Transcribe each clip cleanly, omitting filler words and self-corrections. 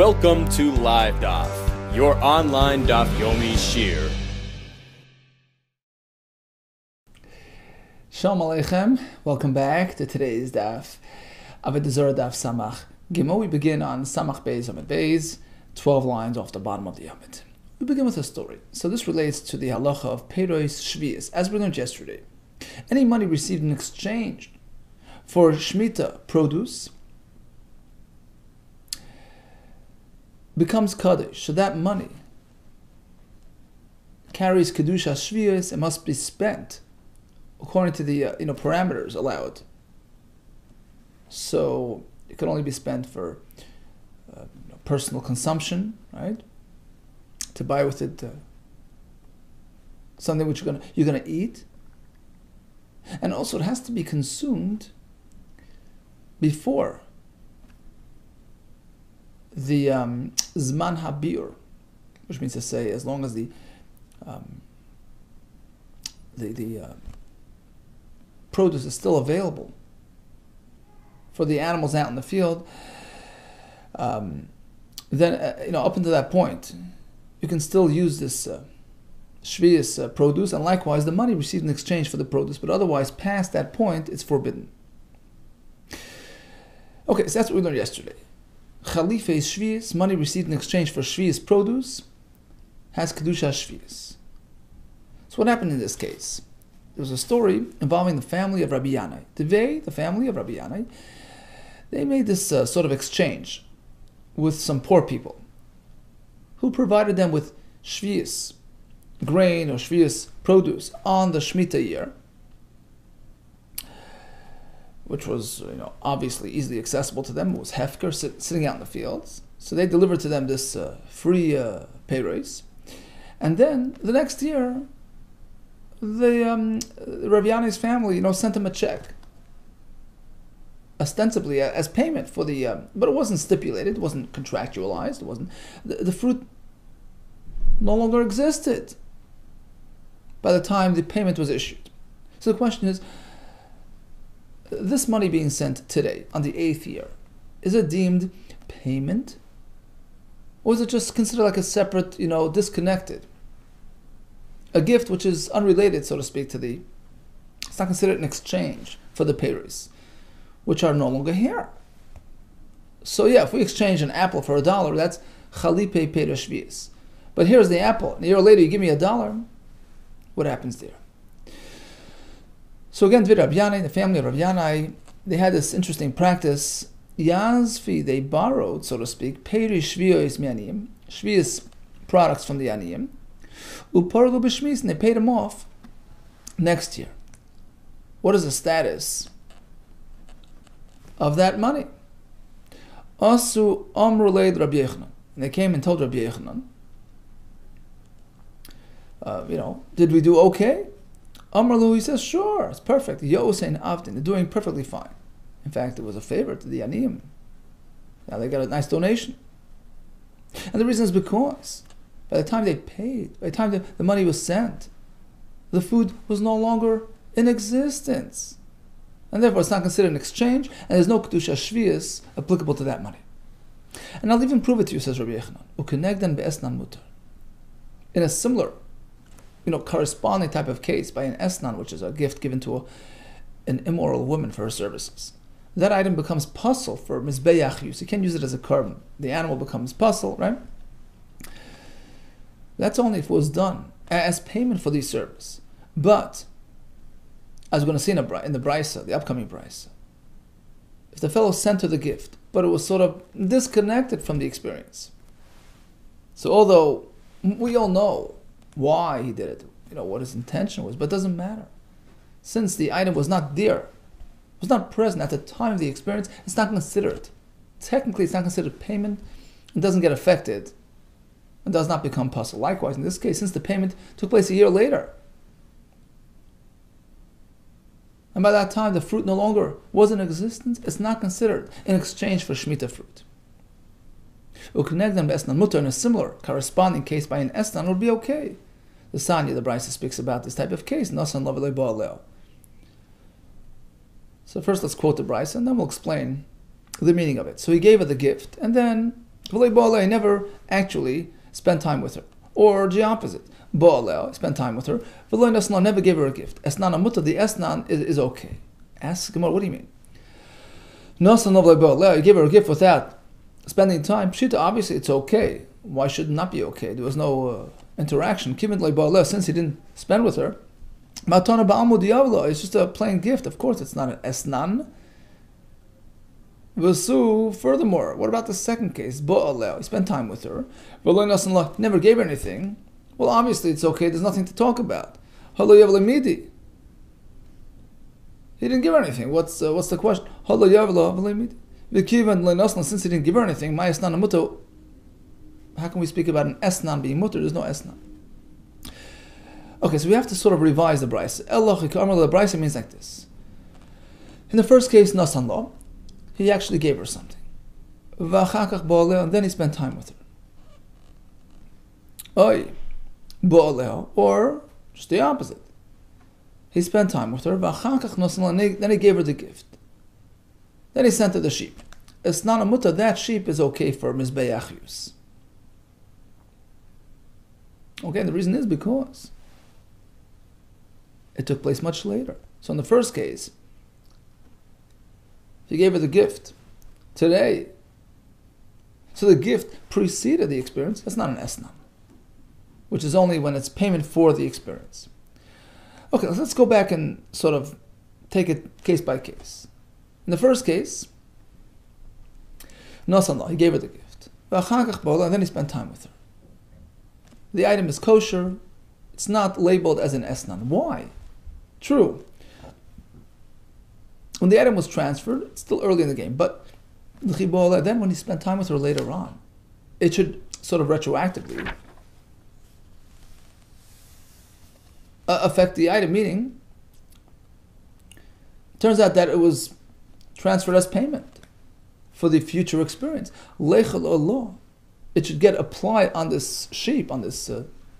Welcome to LiveDaf, your online Daf Yomi Shir. Shalom Aleichem. Welcome back to today's Daf Avodah Zarah Daf Samach Gimel. We begin on Samach Beis Amid Beis, 12 lines off the bottom of the Amid. We begin with a story. So this relates to the halacha of Peiros Shvius, as we learned yesterday. Any money received in exchange for Shemitah produce becomes Kaddish. So that money carries Kedusha Shvius and must be spent according to the parameters allowed. So it can only be spent for personal consumption, right? To buy with it something which you're gonna eat, and also it has to be consumed before the Zman Habir, which means to say as long as the produce is still available for the animals out in the field, then up until that point, you can still use this Shvius produce, and likewise the money received in exchange for the produce, but otherwise past that point, it's forbidden. Okay, so that's what we learned yesterday. Chalife Shvius, money received in exchange for Shvius produce, has Kedusha Shvius. So what happened in this case? There was a story involving the family of Rabbi Yanai. The family of Rabbi Yanai, they made this sort of exchange with some poor people who provided them with Shvius grain or Shvius produce on the Shemitah year, which was obviously easily accessible to them. It was hefker sitting out in the fields. So they delivered to them this free pay raise. And then the next year, the Rav Yanai's family sent him a check, ostensibly as payment for the, but it wasn't stipulated, it wasn't contractualized, it wasn't, the fruit no longer existed by the time the payment was issued. So the question is, this money being sent today, on the 8th year, is it deemed payment? Or is it just considered like a separate, disconnected? A gift which is unrelated, so to speak, it's not considered an exchange for the payers, which are no longer here. So yeah, if we exchange an apple for $1, that's chalipe peiros shvius. But here's the apple, and a year later you give me $1, what happens there? So again, Rabbi Yanai, the family of Rabbi Yanai, they had this interesting practice. Yazfi, they borrowed, so to speak, peiros shvius mianiyim, shvius products from the aniyim, uparlu b'shmis, and they paid them off next year. What is the status of that money? Asu amru leid Rabbi Yochanan, and they came and told Rabbi Yochanan, did we do okay? Amrlu, he says, sure, it's perfect. Yosein Avdin, they're doing perfectly fine. In fact, it was a favor to the Aniyim. Now they got a nice donation. And the reason is because by the time they paid, by the time the money was sent, the food was no longer in existence. And therefore it's not considered an exchange, and there's no Kedusha Shvius applicable to that money. And I'll even prove it to you, says Rabbi Yochanan. Ukenegdan be'esnan mutar. In a similar corresponding type of case by an esnan, which is a gift given to an immoral woman for her services. That item becomes puzzle for mizbeach use. You can't use it as a carbon. The animal becomes puzzle, right? That's only if it was done as payment for the service. But, as we're going to see in the Brisa, the upcoming Brisa, if the fellow sent her the gift, but it was sort of disconnected from the experience. So although we all know why he did it, what his intention was, but it doesn't matter. Since the item was not there, was not present at the time of the experience, it's not considered. Technically, it's not considered payment. It doesn't get affected. It does not become puzzle. Likewise, in this case, since the payment took place a year later, and by that time the fruit no longer was in existence, it's not considered in exchange for Shemitah fruit. In a similar corresponding case by an esnan would be okay. The Sanya, the Brisa, speaks about this type of case. So first let's quote the Brisa, and then we'll explain the meaning of it. So he gave her the gift, and then He never actually spent time with her. Or the opposite. Ba'aleh, spent time with her. Never gave her a gift. Esnan amutta, the esnan is okay. Ask Gemara, what do you mean? You gave her a gift without spending time. Pshita, obviously it's okay. Why should it not be okay? There was no interaction. Since he didn't spend with her, it's just a plain gift. Of course, it's not an esnan. Furthermore, what about the second case? He spent time with her. Never gave her anything. Well, obviously it's okay. There's nothing to talk about. He didn't give her anything. What's the question? Since he didn't give her anything, how can we speak about an esnan being mutter? There's no esnan. Okay, so we have to sort of revise the brayse. The brayse means like this. In the first case, nasan lo, he actually gave her something. And then he spent time with her. Or just the opposite. He spent time with her. Then he gave her the gift. Then he sent her the sheep. Esnan mutter, that sheep is okay for mizbeach use. Okay, and the reason is because it took place much later. So in the first case, he gave her the gift today. So the gift preceded the experience. That's not an esnan, which is only when it's payment for the experience. Okay, let's go back and sort of take it case by case. In the first case, he gave her the gift. And then he spent time with her. The item is kosher. It's not labeled as an esnan. Why? True. When the item was transferred, it's still early in the game. But then when he spent time with her later on, it should sort of retroactively affect the item. Meaning, it turns out that it was transferred as payment for the future experience. Lechel Allah. It should get applied on this sheep, on this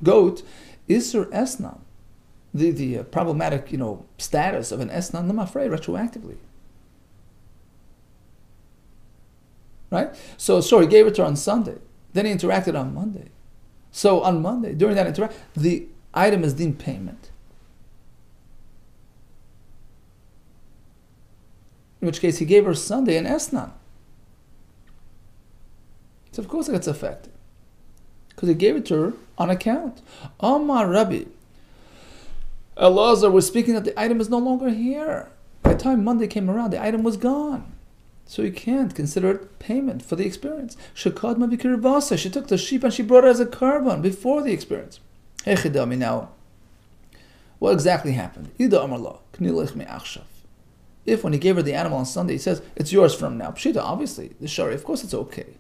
goat, Isser Esnan. The problematic, status of an Esnan, I'm afraid, retroactively. Right? So he gave it to her on Sunday. Then he interacted on Monday. So on Monday, during that interaction, the item is deemed payment. In which case he gave her Sunday an Esnan. So of course it gets affected. Because he gave it to her on account. Amar Rabbi. Elazar was speaking that the item is no longer here. By the time Monday came around, the item was gone. So you can't consider it payment for the experience. She took the sheep and she brought it as a carbon before the experience. Now, what exactly happened? If when he gave her the animal on Sunday, he says, it's yours from now. Pshita, obviously, the shari, of course it's okay.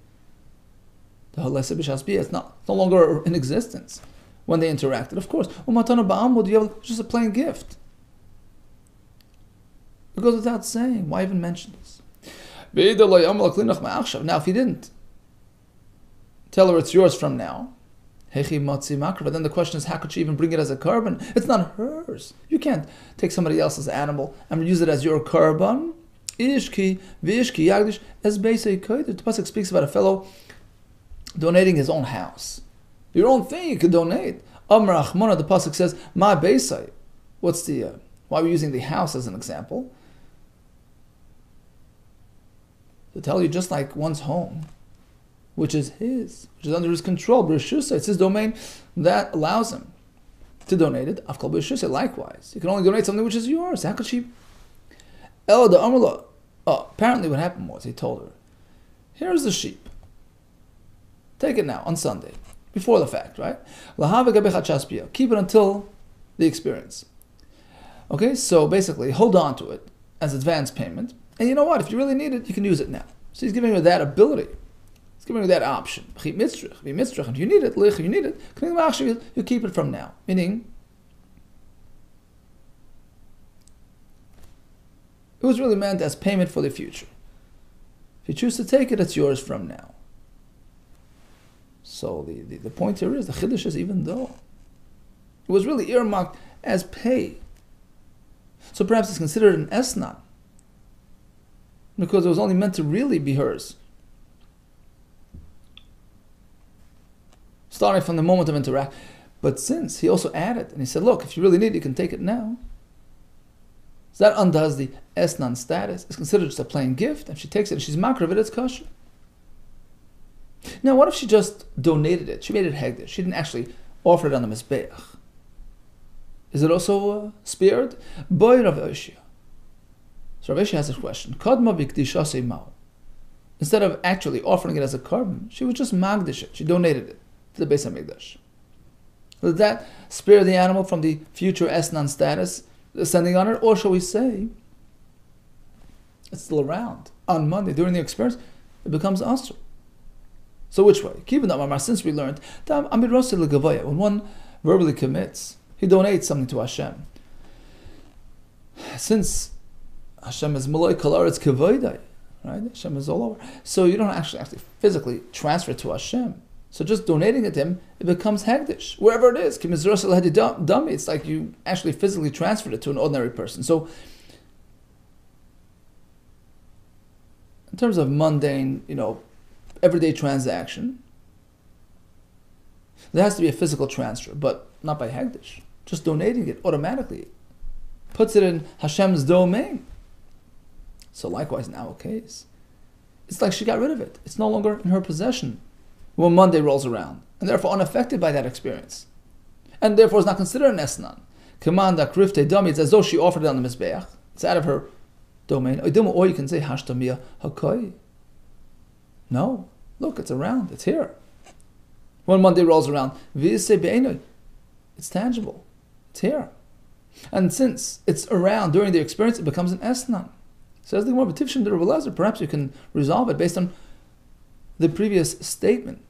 The halesa b'shasbi, it's no longer in existence when they interacted, of course. It's just a plain gift. It goes without saying. Why even mention this? Now, if he didn't tell her it's yours from now, but then the question is, how could she even bring it as a carbon? It's not hers. You can't take somebody else's animal and use it as your carbon. The pasuk speaks about a fellow donating his own house. Your own thing you could donate. Amar Achmona, the pasuk says, Ma beisai. What's the why are we using the house as an example? To tell you, just like one's home, which is his, which is under his control, b'reshusah, it's his domain, that allows him to donate it. Afkal b'reshusah, likewise. You can only donate something which is yours. How could she? Apparently what happened was, he told her, here's the sheep. Take it now, on Sunday, before the fact, right? Keep it until the experience. Okay, so basically, hold on to it as advance payment. And you know what? If you really need it, you can use it now. So he's giving her that ability. He's giving her that option. If you need it, you keep it from now. Meaning, it was really meant as payment for the future. If you choose to take it, it's yours from now. So the point here is, the chiddush is, even though it was really earmarked as pay, so perhaps it's considered an esnan, because it was only meant to really be hers starting from the moment of interaction. But since he also added, and he said, look, if you really need it, you can take it now. So that undoes the esnan status. It's considered just a plain gift. If she takes it and she's makar of it, it's kosher. Now, what if she just donated it? She made it hegdish. She didn't actually offer it on the mizbeach. Is it also spared? Boy Rav Oshia. So Rav Oshia has this question. Kadma b'kdishasei ma'u. Instead of actually offering it as a carbon, she would just magdish it. She donated it to the Beis HaMikdash. Does that spare the animal from the future esnan status descending on it? Or shall we say, it's still around. On Monday, during the experience, it becomes asur. So which way? Since we learned that when one verbally commits, he donates something to Hashem. Since Hashem is Malay Kalaretz Kevoidai, right? Hashem is all over. So you don't actually physically transfer it to Hashem. So just donating it to him, it becomes hegdish. Wherever it is, it's like you actually physically transferred it to an ordinary person. So in terms of mundane, everyday transaction, there has to be a physical transfer, but not by hegdish. Just donating it automatically puts it in Hashem's domain. So likewise in our case, it's like she got rid of it. It's no longer in her possession when Monday rolls around, and therefore unaffected by that experience, and therefore is not considered an esnan. Kamanda krifte dami. It's as though she offered it on the mizbeach. It's out of her domain. Or you can say hashtamia hakoi. No, look, it's around. It's here. When Monday rolls around, it's tangible. It's here. And since it's around during the experience, it becomes an esnan. Says the Gemara, B'tivshim de Rebbe Elazar, perhaps you can resolve it based on the previous statement.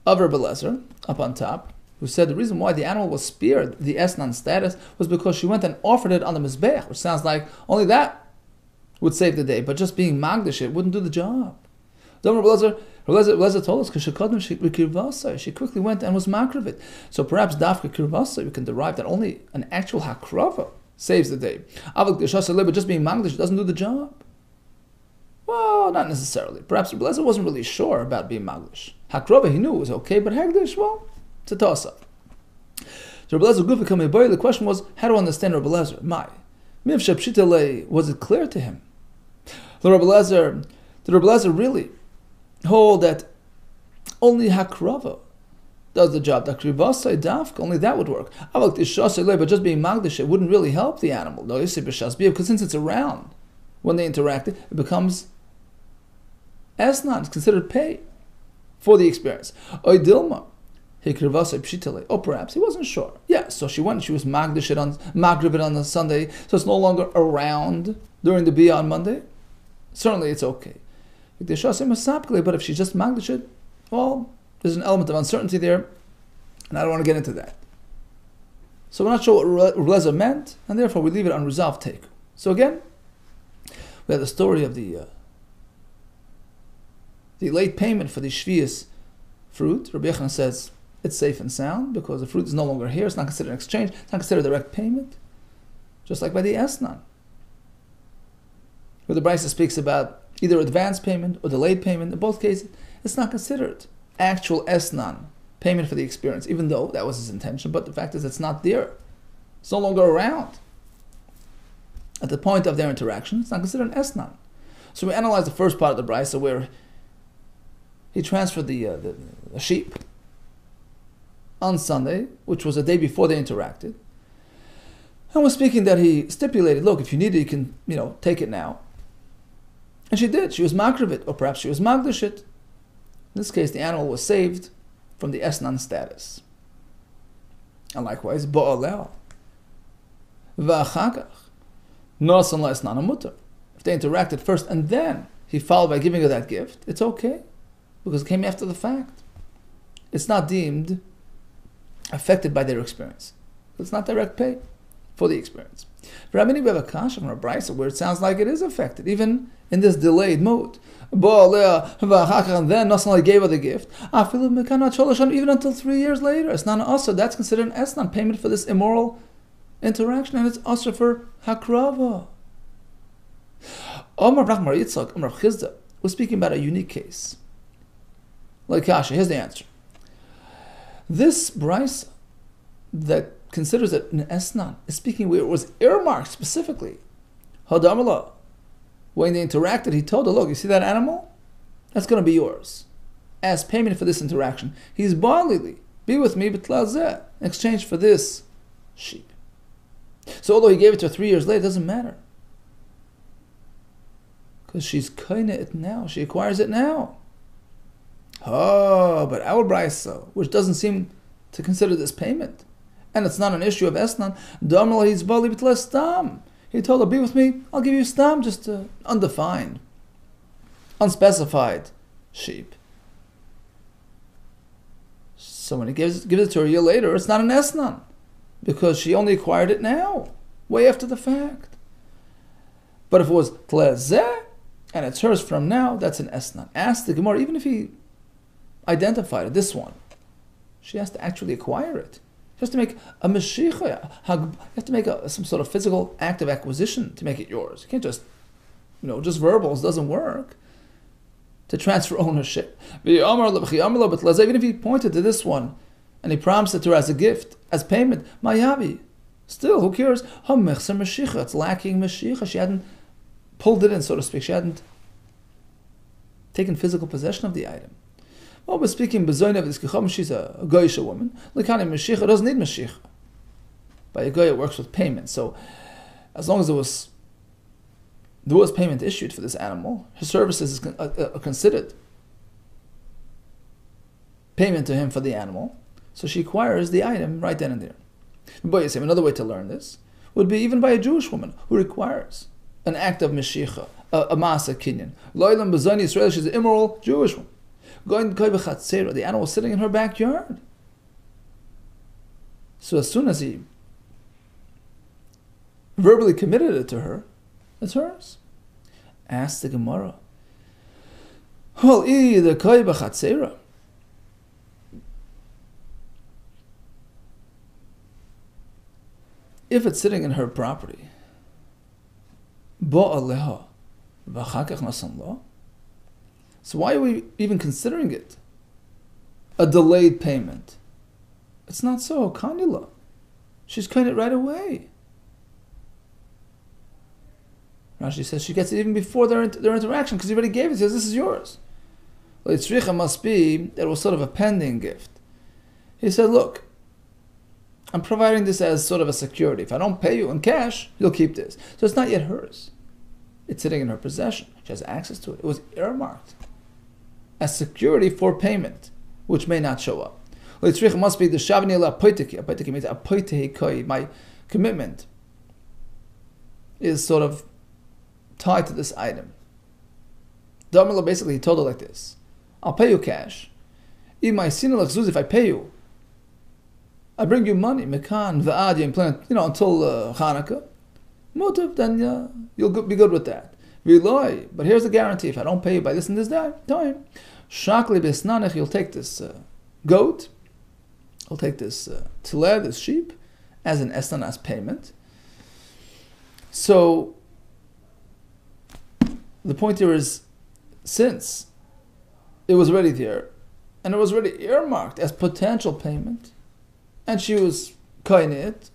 Of Rebbe Elazar, up on top, who said the reason why the animal was spared the esnan status was because she went and offered it on the mizbeach, which sounds like only that would save the day, but just being magdish it wouldn't do the job. Rebbe Elazar told us, she quickly went and was makar of it. So perhaps dafka kirvasa, you can derive that only an actual hakrava saves the day. But just being magdish doesn't do the job. Well, not necessarily. Perhaps Rebbe Elazar wasn't really sure about being magdish. Hakrava he knew it was okay, but hegdish, well, it's a toss-up. So Rebbe Elazar, the question was, how to understand Rebbe Elazar? Was it clear to him? Did Rebbe Elazar really hold that only hakrava does the job? Only that would work. But just being magdish, it wouldn't really help the animal. Because since it's around when they interact, it becomes esnan. It's considered pay for the experience. Or perhaps he wasn't sure. Yeah, so she went and she was magdish it on the Sunday, so it's no longer around during the Biyah on Monday. Certainly it's okay. But if she just magdish it, well, there's an element of uncertainty there, and I don't want to get into that. So we're not sure what Rebbe Elazar meant, and therefore we leave it unresolved take. So again, we have the story of the late payment for the shvius fruit. Rabbi Yochanan says it's safe and sound because the fruit is no longer here. It's not considered an exchange. It's not considered direct payment. Just like by the esnan, where the Brisa speaks about either advance payment or delayed payment. In both cases, it's not considered actual esnan, payment for the experience, even though that was his intention. But the fact is, it's not there. It's no longer around. At the point of their interaction, it's not considered an esnan. So we analyze the first part of the Brisa where he transferred the sheep on Sunday, which was the day before they interacted. And was speaking that he stipulated, look, if you need it, you can, take it now. And she did. She was makar of it, or perhaps she was magdish it. In this case, the animal was saved from the esnan status. And likewise, ba'aleh v'achagach nosan la'esnan mutar. If they interacted first and then he followed by giving her that gift, it's okay, because it came after the fact. It's not deemed affected by their experience. It's not direct pay for the experience. For Rabbi we have a kasha from a Brisa where it sounds like it is affected, even in this delayed mode. And then Nasan gave her the gift. Even until 3 years later, it's not an asr. That's considered an esnan, payment for this immoral interaction, and it's asr for hakrava. Omar Brachmar Yitzchak, Omar Chizda, we're speaking about a unique case. Like Kasha, here's the answer. This brisa that considers it an esnan is speaking where it was earmarked specifically. Hadamala. When they interacted, he told her, look, you see that animal? That's going to be yours. As payment for this interaction. He's bodily. Be with me, in exchange for this sheep. So although he gave it to her 3 years later, it doesn't matter. Because she's kaina it now. She acquires it now. Oh, but our brisa, which doesn't seem to consider this payment, and it's not an issue of esnan, he told her, be with me, I'll give you stam, just undefined, unspecified sheep. So when he gives it to her a year later, it's not an esnan, because she only acquired it now, way after the fact. But if it was tlezeh, and it's hers from now, that's an esnan. Ask the Gemara, even if he identified it, this one, she has to actually acquire it. She has to make a meshicha. You have to make some sort of physical act of acquisition to make it yours. You can't just, just verbals doesn't work. To transfer ownership. Even if he pointed to this one and he promised it to her as a gift, as payment, mayavi. Still, who cares? It's lacking meshicha. She hadn't pulled it in, so to speak. She hadn't taken physical possession of the item. Well, we're speaking bezoyna of this kechom. She's a goyisha woman. Likani meshicha doesn't need meshicha. By a goy, it works with payment. So, as long as there was payment issued for this animal, her services are considered payment to him for the animal. So she acquires the item right then and there. But another way to learn this would be even by a Jewish woman who requires an act of meshicha, a masa kinyan. Loilam bezoni Israel, she's an immoral Jewish woman. The animal was sitting in her backyard. So as soon as he verbally committed it to her, it's hers. Ask the Gemara. Well, if it's sitting in her property, so why are we even considering it a delayed payment? It's not so. Kanila. She's kind it right away. Rashi says she gets it even before their interaction because he already gave it. He says, this is yours. Leitzricha must be that it was sort of a pending gift. He said, look, I'm providing this as sort of a security. If I don't pay you in cash, you'll keep this. So it's not yet hers. It's sitting in her possession. She has access to it. It was earmarked as security for payment, which may not show up. Leitzricha must be the shavni la apoiteki. Apoiteki means apoitehi koi. My commitment is sort of tied to this item. Damala basically he told her like this: I'll pay you cash. If I pay you, I bring you money. Mekan v'ad implant, until Hanukkah. Motive, then you'll be good with that. V'loi, but here's the guarantee: if I don't pay you by this and this time, shakli b'snanech, you'll take this goat, I'll take this tileh, this sheep, as an esnanas payment. So the point here is, since it was already there, and it was already earmarked as potential payment, and she was kain it,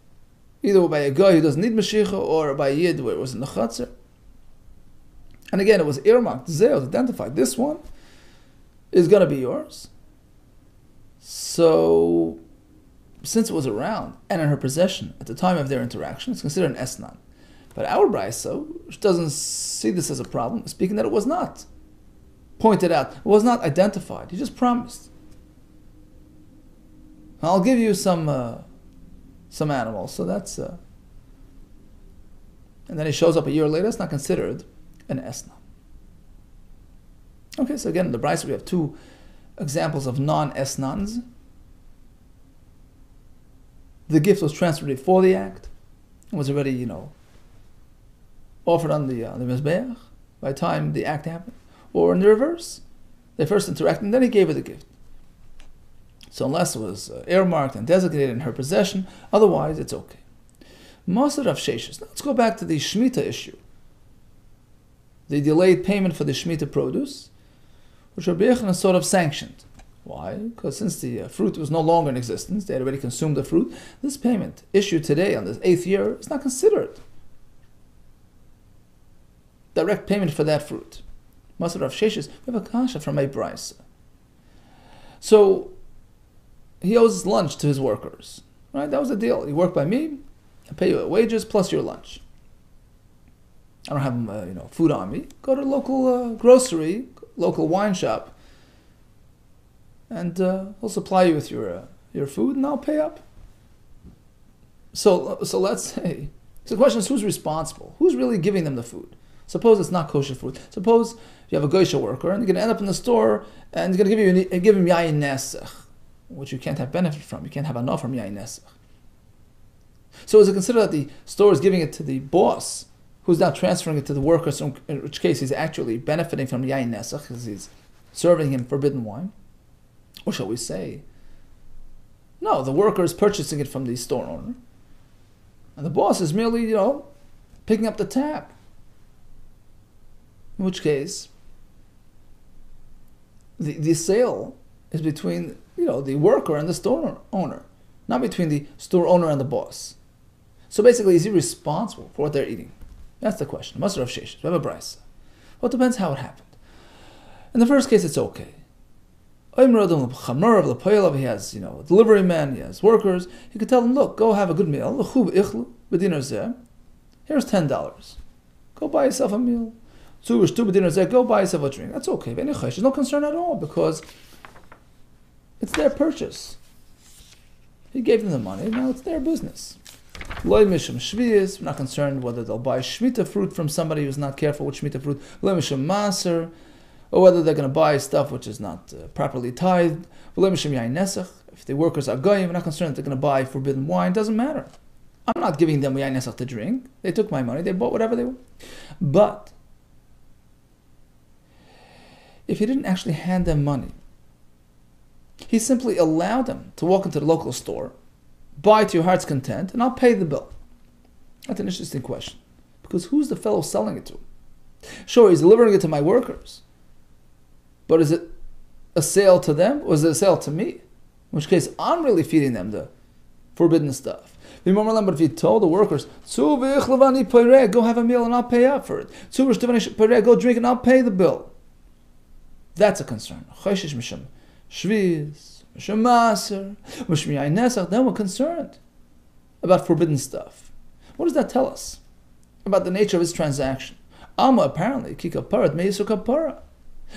either by a guy who doesn't need Mashiach or by a Yid where it was in the Chatzar. And again, it was earmarked, Zeh was identified. This one is going to be yours. So, since it was around and in her possession at the time of their interaction, it's considered an esnan. But our brisa, which doesn't see this as a problem, is speaking that it was not pointed out, it was not identified. He just promised. I'll give you some animals. So that's and then he shows up a year later. It's not considered an esna. Okay, so again in the brisa we have two examples of non-esnans. The gift was transferred before the act and was already, offered on the mizbeach by the time the act happened, or in the reverse, they first interacted and then he gave her the gift. So unless it was earmarked and designated in her possession, otherwise it's okay. Masad of Sheshes. Now let's go back to the Shemitah issue. the delayed payment for the Shemitah produce, which Rabbi Yochanan sort of sanctioned. Why? Because since the fruit was no longer in existence, they had already consumed the fruit, this payment issued today on the 8th year is not considered direct payment for that fruit. Masar of Sheshes, we have a kasha from a brisa. So he owes his lunch to his workers. Right? That was the deal. You work by me, I pay you wages plus your lunch. I don't have food on me. Go to a local grocery, local wine shop, and he'll supply you with your food, and I'll pay up. So let's say, so the question is, who's responsible? Who's really giving them the food? Suppose it's not kosher food. Suppose you have a goysha worker, and you're going to end up in the store, and you're going to give him yayin nesach, which you can't have benefit from. You can't have enough from yayin nesach. So is it considered that the store is giving it to the boss, who's now transferring it to the worker, so in which case he's actually benefiting from yayin nesach, because he's serving him forbidden wine? Or shall we say, no, the worker is purchasing it from the store owner, and the boss is merely, picking up the tab. In which case, the sale is between the worker and the store owner, not between the store owner and the boss. So basically, is he responsible for what they're eating? That's the question. Masar of Sheshes, we have a brisa. Well, it depends how it happened. In the first case, it's okay. He has delivery men, he has workers. He could tell them, look, go have a good meal. Here's $10. Go buy yourself a meal. Go buy yourself a drink. That's okay. There's no concern at all, because it's their purchase. He gave them the money, now it's their business. We're not concerned whether they'll buy Shemitah fruit from somebody who's not careful with Shemitah fruit, or whether they're going to buy stuff which is not properly tithed. If the workers are goyim, we're not concerned that they're going to buy forbidden wine. Doesn't matter. I'm not giving them yayin nesach to drink. They took my money. They bought whatever they want. But if he didn't actually hand them money, he simply allowed them to walk into the local store, buy to your heart's content, and I'll pay the bill. That's an interesting question. Because who's the fellow selling it to? Sure, he's delivering it to my workers. But is it a sale to them, or is it a sale to me? In which case, I'm really feeding them the forbidden stuff. But if he told the workers, go have a meal and I'll pay up for it. Go drink and I'll pay the bill. That's a concern. Then we're concerned about forbidden stuff. What does that tell us about the nature of his transaction? Apparently,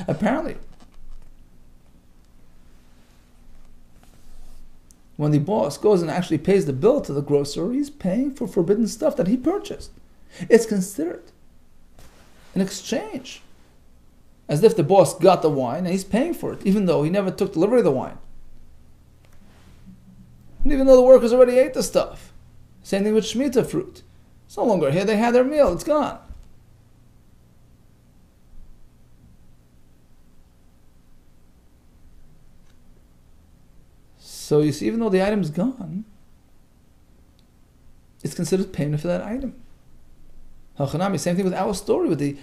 apparently, when the boss goes and actually pays the bill to the grocer, he's paying for forbidden stuff that he purchased. It's considered an exchange, as if the boss got the wine and he's paying for it, even though he never took delivery of the wine. And even though the workers already ate the stuff. Same thing with Shemitah fruit. It's no longer here, they had their meal, it's gone. So you see, even though the item's gone, it's considered payment for that item. Same thing with our story, with the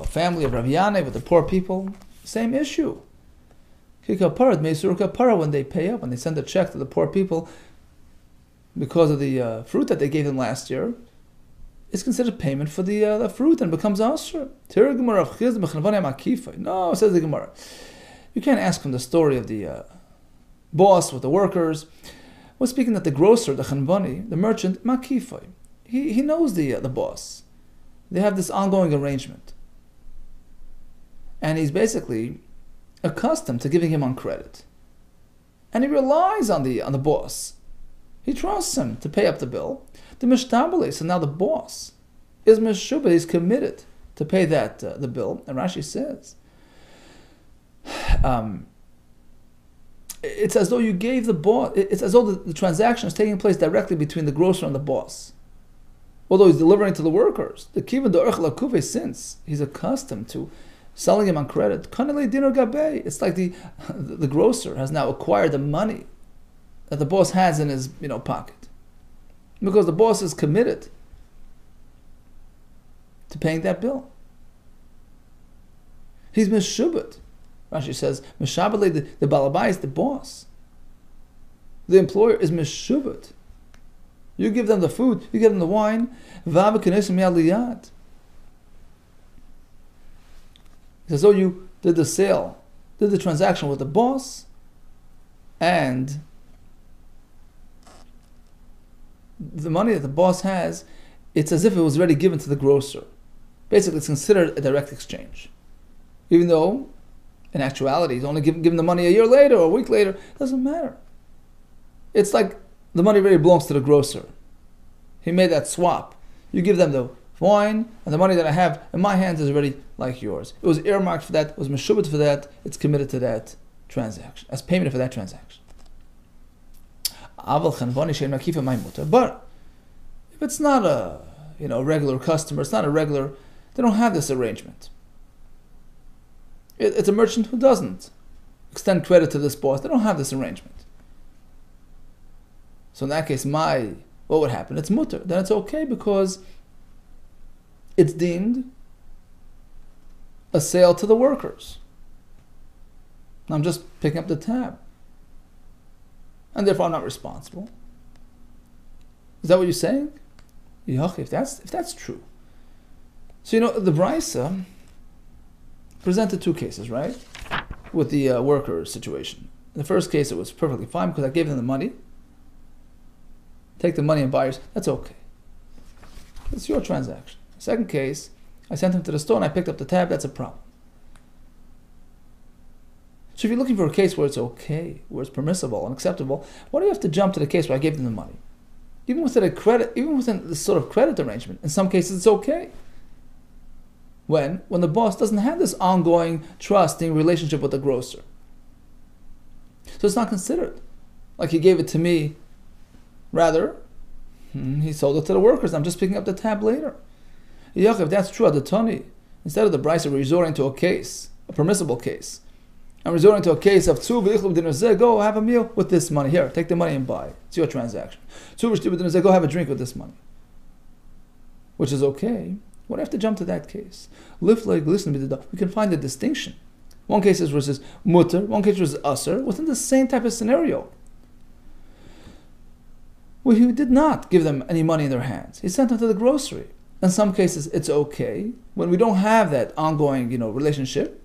family of Rav Yaneh, with the poor people. Same issue. When they pay up, when they send a check to the poor people because of the fruit that they gave them last year, it's considered payment for the fruit and becomes asher. No, says the Gemara. You can't ask from the story of the boss with the workers. We're speaking that the grocer, the chanvani, the merchant, makifai, he knows the boss. They have this ongoing arrangement, and he's basically accustomed to giving him on credit, and he relies on the boss. He trusts him to pay up the bill. The mishtabale, so now the boss is meshubah. He's committed to pay that the bill. And Rashi says, it's as though you gave the boss. It's as though the transaction is taking place directly between the grocer and the boss, although he's delivering to the workers. The kivan do'erch lakuve, since he's accustomed to selling him on credit. Kanele dinar gabe. It's like the grocer has now acquired the money that the boss has in his pocket, because the boss is committed to paying that bill. He's meshubet. Rashi says, Meshabele, the balabai is the boss. The employer is meshubet. You give them the food, you give them the wine. He says, so you did the sale, did the transaction with the boss, and the money that the boss has, it's as if it was already given to the grocer. Basically, it's considered a direct exchange. Even though, in actuality, he's only given the money a year later or a week later. It doesn't matter. It's like the money really belongs to the grocer. He made that swap. You give them the wine, and the money that I have in my hands is already like yours. It was earmarked for that, it was meshubet for that, it's committed to that transaction, as payment for that transaction. But if it's not a regular customer, it's not a regular, they don't have this arrangement. It's a merchant who doesn't extend credit to this boss. They don't have this arrangement. So in that case, what would happen? It's mutter. Then it's okay because it's deemed a sale to the workers. I'm just picking up the tab. And therefore I'm not responsible. Is that what you're saying? If that's true. So the Brisa presented two cases, right? With the worker situation. In the first case, it was perfectly fine because I gave them the money. Take the money and buy yours. That's okay. It's your transaction. Second case, I sent him to the store and I picked up the tab. That's a problem. So if you're looking for a case where it's okay, where it's permissible and acceptable, why do you have to jump to the case where I gave them the money? Even within this sort of credit arrangement, in some cases it's okay. When the boss doesn't have this ongoing, trusting relationship with the grocer. So it's not considered like he gave it to me. Rather, he sold it to the workers. I'm just picking up the tab later. If that's true, instead of the Brisa resorting to a case, a permissible case, I'm resorting to a case of go have a meal with this money. Here, take the money and buy. It's your transaction. Go have a drink with this money. Which is okay. Why do I have to jump to that case? We can find a distinction. One case is versus mutter, one case was usher, within the same type of scenario. Well, he did not give them any money in their hands. He sent them to the grocery. In some cases, it's okay. When we don't have that ongoing, relationship,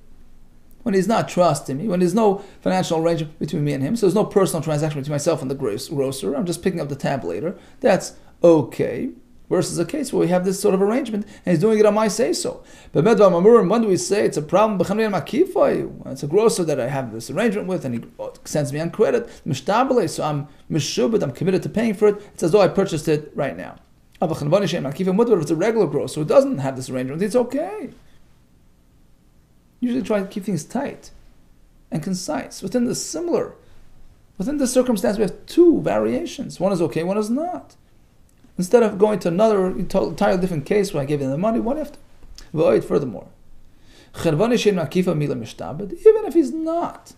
when he's not trusting me, when there's no financial arrangement between me and him, so there's no personal transaction between myself and the grocer, I'm just picking up the tab later, that's okay. Versus a case where we have this sort of arrangement and he's doing it on my say-so. But when do we say it's a problem? It's a grocer that I have this arrangement with and he sends me on credit. So I'm meshubed, I'm committed to paying for it. It's as though I purchased it right now. If it's a regular grocer who doesn't have this arrangement, it's okay. Usually try to keep things tight and concise. Within this circumstance, we have two variations. One is okay, one is not. Instead of going to another entirely different case where I gave them the money, what if? Furthermore, even if he's not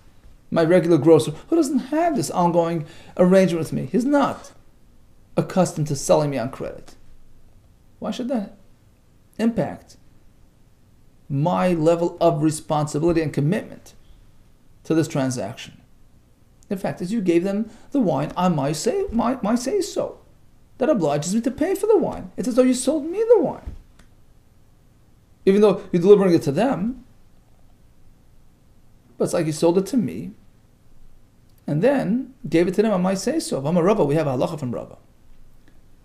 my regular grocer, who doesn't have this ongoing arrangement with me, he's not accustomed to selling me on credit. Why should that impact my level of responsibility and commitment to this transaction? The fact is, you gave them the wine on my say so. That obliges me to pay for the wine. It's as though you sold me the wine. Even though you're delivering it to them, but it's like you sold it to me, and then gave it to them on my say-so. If I'm a Rava, we have a halacha from Rava.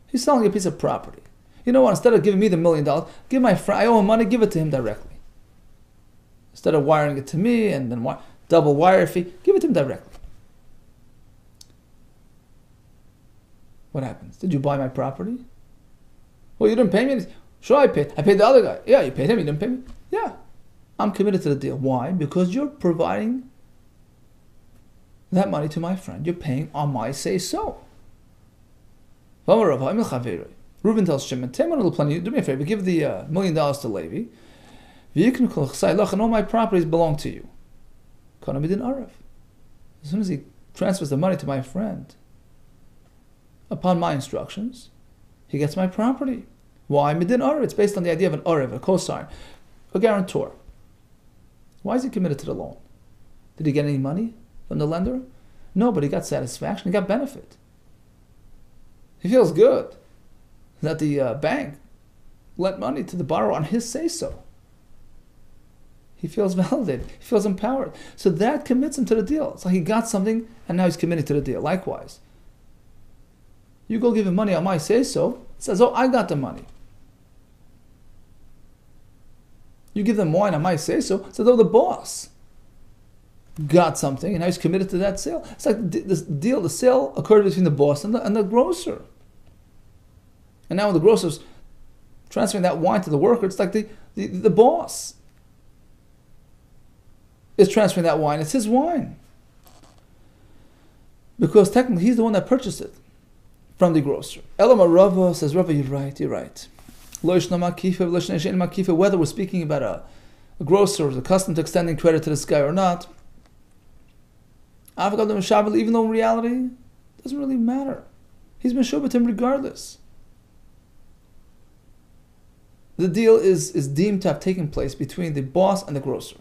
He's selling a piece of property. You know what? Instead of giving me the $1 million, give my friend, I owe him money, give it to him directly. Instead of wiring it to me and then double wire fee, give it to him directly. What happens? Did you buy my property? Well, you didn't pay me. Sure, I paid. I paid the other guy. Yeah, you paid him. You didn't pay me. Yeah, I'm committed to the deal. Why? Because you're providing that money to my friend. You're paying on my say-so. Reuben tells Shimon, do me a favor, give the $1 million to Levi. And all my properties belong to you. As soon as he transfers the money to my friend, upon my instructions, he gets my property. Why? Midin Arav. It's based on the idea of an Arav, a cosign, a guarantor. Why is he committed to the loan? Did he get any money from the lender? No, but he got satisfaction, he got benefit. He feels good that the bank lent money to the borrower on his say-so. He feels validated, he feels empowered. So that commits him to the deal. It's like he got something and now he's committed to the deal. Likewise, you go give him money on my say-so, it says, oh, I got the money. You give them wine on my say-so, it says, oh, the boss got something and now he's committed to that sale. It's like this deal, the sale occurred between the boss and the grocer. And now when the grocer's transferring that wine to the worker, it's like the boss is transferring that wine. It's his wine. Because technically he's the one that purchased it from the grocer. Elama Rava says, Rava, you're right. Whether we're speaking about a grocer who's accustomed to extending credit to this guy or not, even though in reality, it doesn't really matter. He's meshubet him regardless. The deal is deemed to have taken place between the boss and the grocer.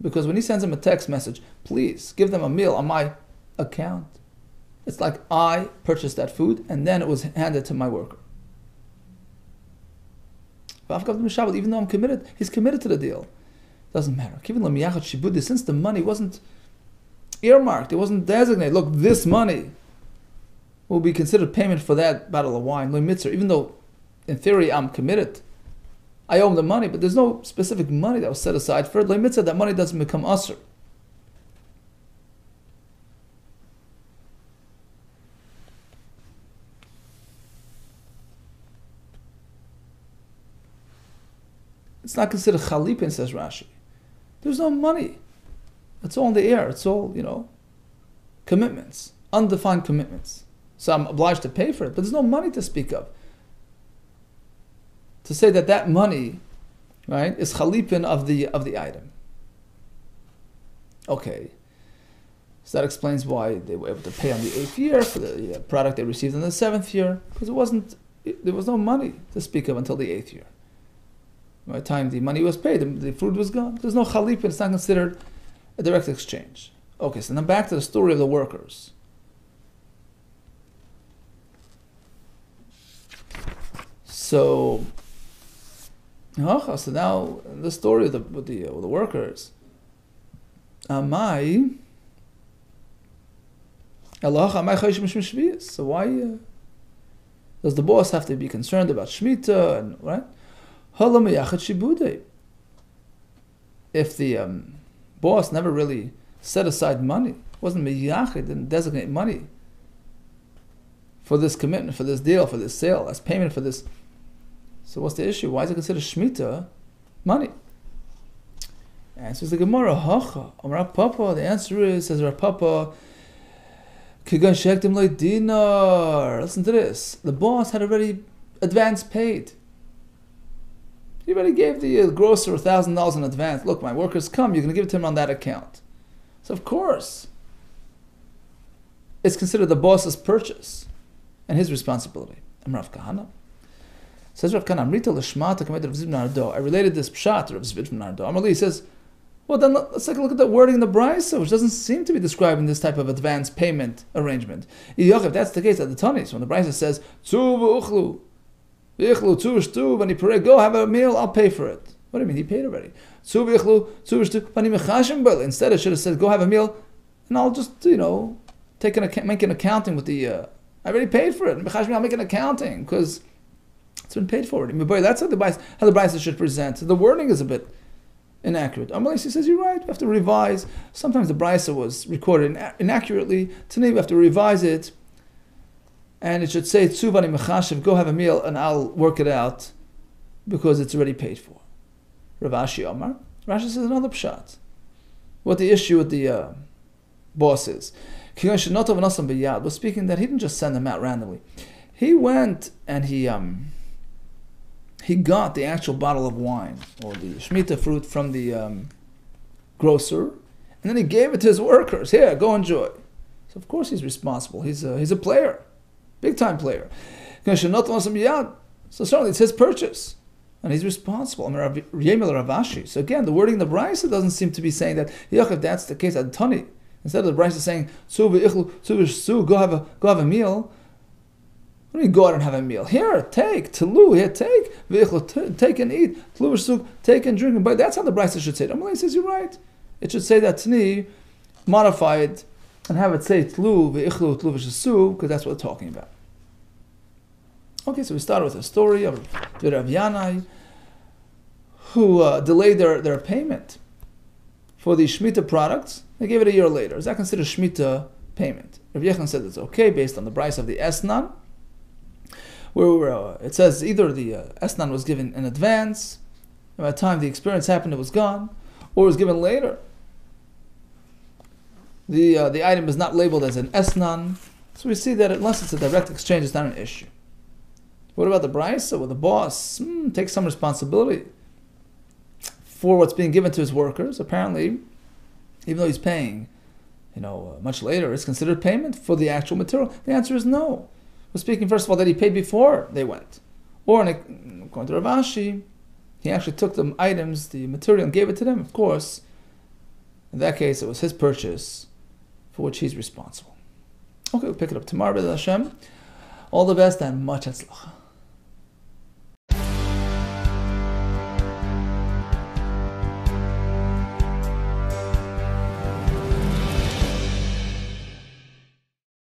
Because when he sends him a text message, please give them a meal on my account, it's like I purchased that food and then it was handed to my worker. Even though I'm committed, he's committed to the deal. Doesn't matter. Since the money wasn't earmarked, it wasn't designated, look, this money will be considered payment for that bottle of wine, even though in theory I'm committed, I owe him the money, but there's no specific money that was set aside for it. That money doesn't become usher. It's not considered chalipin, says Rashi. There's no money. It's all in the air. It's all, commitments, undefined commitments. So I'm obliged to pay for it, but there's no money to speak of. To say that money, right, is chalipin of the item. Okay. So that explains why they were able to pay on the 8th year for the product they received in the 7th year, because there was no money to speak of until the 8th year. By the time the money was paid, the food was gone. There's no chalipin, it's not considered a direct exchange. Okay, so now back to the story of the workers. So now the story with the workers. So why does the boss have to be concerned about Shemitah and right? If the boss never really set aside money, wasn't miyachid, didn't designate money for this commitment, for this deal, for this sale, as payment for this. So what's the issue? Why is it considered Shemitah money? Answers the Gemara, Amar Papa. The answer is, says Rav Papa, Kigan shektim lo dinar. Listen to this. The boss had already advance paid. He already gave the grocer $1,000 in advance. Look, my workers come, you're going to give it to him on that account. So of course, it's considered the boss's purchase and his responsibility. I'm Rav Kahana. Says Rav Kahana, I related this pshat to Rav Zvid from Nardo. Amarli says, well then let's take a look at the wording in the Brisa, which doesn't seem to be describing this type of advance payment arrangement. If that's the case at the Tanis, when the Brisa says, when he pray, go have a meal, I'll pay for it. What do you mean? He paid already. Instead, it should have said, go have a meal, and I'll just, make an accounting with the. I already paid for it. I'll make an accounting because it's been paid for already. But that's how the Brisa should present. So the wording is a bit inaccurate. Amalisi says, you're right, we have to revise. Sometimes the Brisa was recorded inaccurately. Today we have to revise it. And it should say, Tsuvani Mechashiv, go have a meal and I'll work it out because it's already paid for. Rav Ashi Omar. Rashi says another pshat. What the issue with the boss is. We're speaking that he didn't just send them out randomly. He went and he got the actual bottle of wine or the Shemitah fruit from the grocer, and then he gave it to his workers. Here, go enjoy. So of course he's responsible. He's a player. Big time player. So certainly it's his purchase. and he's responsible. Ravashi. So again, the wording in the Brisa doesn't seem to be saying that, if that's the case, Adtani. Instead of the Brisa saying, go have a meal. What do you mean go out and have a meal? Here, take, telu, here, take, take and eat, tlu, take and drink. But that's how the Brisa should say it. Amalei says, you're right. It should say that tani, modify it, and have it say tlu, v'ichlu, tlu, v'shasu, because that's what we're talking about. Okay, so we started with a story of Rav Yanai, who delayed their payment for the Shemitah products. They gave it a year later. Is that considered Shemitah payment? Rav Yechon said it's okay based on the price of the Esnan, where it says either the Esnan was given in advance, and by the time the experience happened it was gone, or it was given later. The item is not labeled as an Esnan, so we see that unless it's a direct exchange, it's not an issue. What about the Brisa? Well, the boss takes some responsibility for what's being given to his workers. Apparently, even though he's paying, much later, it's considered payment for the actual material. The answer is no. We're speaking, first of all, that he paid before they went. Or, according to Ravashi, he actually took the items, the material, and gave it to them, of course. In that case, it was his purchase for which he's responsible. Okay, we'll pick it up tomorrow, B'ez Hashem. All the best and much hatzlacha.